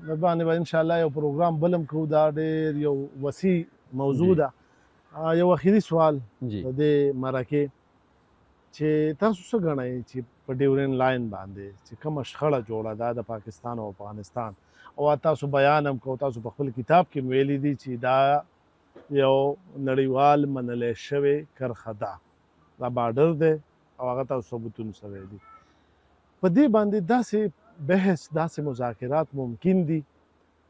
باندې به انشاءالله یو پروګرام بل هم کوو. دا ډېر یو وسیع موضوع جی ده. یو اخري سوال جی د دې مرکې چې تاسو څه ګڼئ چې په ډیورین لاین باندې چې کومه شخړه جوړه ده د پاکستان او افغانستان، او تاسو بیان هم کوو، تاسو په خپل کتاب کې ویلي دي چې دا یو نړیوال منلی شوې کرښه ده، دا بارډر دی او هغه تاسو ثبوتونه سره دي. په دې باندې داسې بحث، داسې مذاکرات ممکن دي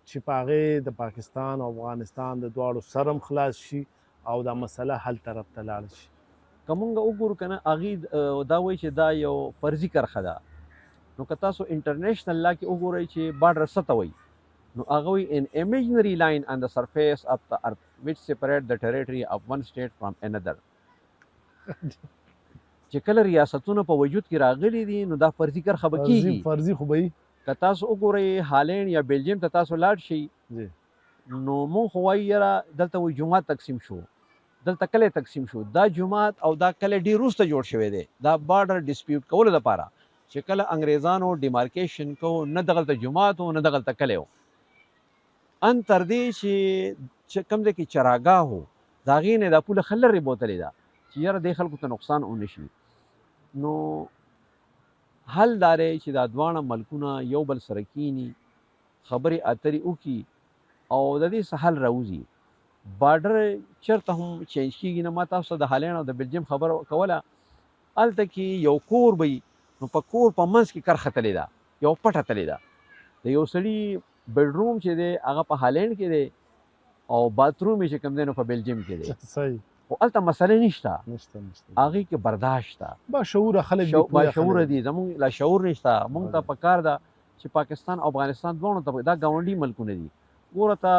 چې په هغې د پاکستان او افغانستان د دواړو سر هم خلاص شي او دا مسله حل طرف ته لاړه شي. که مونږ وګورو که نه هغې دا وایي چې دا یو فرضي کرښه ده، نو که تاسو انټرنیشنل لا کې وګورئ چې بارډر څه ته وایي، نو هغه وایي an imaginary line on the surface of the earth which separate the territory of one state from another. چې کله ریاستونه په وجود کې راغلي دي نو دا فرضي کرښه به کېږي. فرضي خو به وي. که تاسو وګورئ هالینډ یا بلجیم ته تاسو لاړ شئ، نو مونږ خو وایي یاره دلته وایي جومات تقسیم شو، دلته کلی تقسیم شو. دا جومات او دا کلی ډېر وروسته جوړ شوی دی دا بارډر ډسپیوټ کولو لپاره، چې کله انګریزانو ډیمارکیشن کو نه دغلته جومات و نه دغلته کلی و، ان تر دې چې کوم ځای کې چراګاه و د هغې نه دا پوله ښه لرې بوتلې ده چې یاره دې خلکو ته نقصان ونه شي. نو حل دا دی چې دا دواړه ملکونه یو بل سره کینی، خبرې اترې وکړي او د دې څه حل راوځي. بارډر چېرته هم چینج کېږي نه. ما تاسو ته د هالینډ او د بلجیم خبره کوله، هلته کې یو کور به وي، نو په کور په منځ کې کرښه تلې ده، یو پټه تلې ده. د یو سړي بیډروم چې دی هغه په هالینډ کې دی او باتروم یې چې کوم دی نو په بلجیم کې دی. صحیح. خو هلته مسلې نشته، نشته. هغې کې برداشت ده، باشعوره خلک دي، باشعوره دي. زمونږ لا شعور نشته. مونږ ته پکار ده چې پاکستان او افغانستان دواړو ته دا ګاونډي ملکونه دي. ګوره ته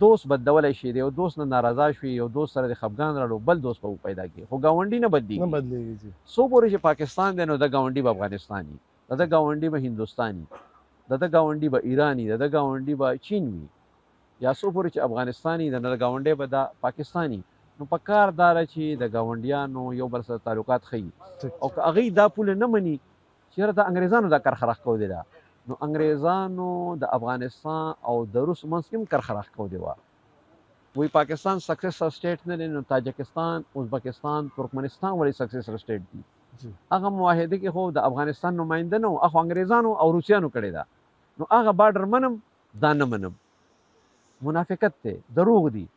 دوست بدلولی شي، د یو دوست نه ناراضه شوي، یو دوست سره د خفګان راړو، بل دوست به پیدا کړي، خو ګاونډي نه بدلېږي. څو پورې چې پاکستان دی نو د ګاونډي به افغانستان وي، د ده ګاونډي به هندوستان وي، د ده ګاونډي به ایران وي، د ده ګاونډي به چین وي، یا څو پورې چې افغانستان وي د ده ګاونډی به دا پاکستان وي. نو په کار دا ده چې د ګاونډیانو یو بل سره تعلقات ښیي، او که هغوی دا پوله نه مني چې یاره د انګریزانو دا کرښه راښکودې ده، نو انګریزانو د افغانستان او د روس منځ کې هم کرښه راښکودې وه. وایي پاکستان سکسیسر سټیټ نه دی، نو تاجکستان، ازبکستان، ترکمنستان ولې سکسیسر سټیټ دي؟ هغه معاهده کې خو د افغانستان نماینده نه و، هغه انګریزانو او روسیانو کړې ده. نو هغه بارډر منم، دا نه منم، منافقت دی، دروغ دي.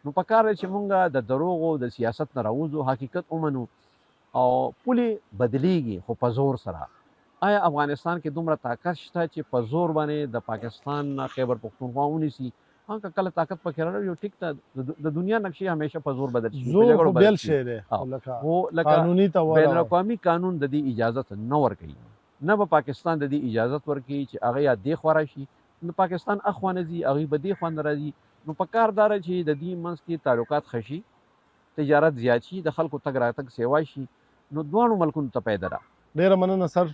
نو په کار دی چې مونږ د دروغو د سیاست نه راوځو، حقیقت ومنو او پولې بدلیږي خو په زور سره. آیا افغانستان کې دومره طاقت شته چې په زور باندې د پاکستان نه خیبر پښتونخوا ونیسي؟ که کله طاقت پکې راوړي یو ټیک ته د دنیا نقشې همیشه په زور بدل شي. زور خو بېل شی دی، خو لکه بین الاقوامي قانون د دې اجازت نه ورکوي، نه به پاکستان د دې اجازت ورکوي چې هغه یا دې خوا راشي، نو پاکستان اخوا نه ځي، هغوی به دې خوا نه راځي. نو په کار دا چې د دې منځ کې تعلقات ښه شي، تجارت زیات شي، د خلکو تګ راتګ سیوا شي، نو دواړو ملکونو ته پیدا ده. ډېره مننه سر.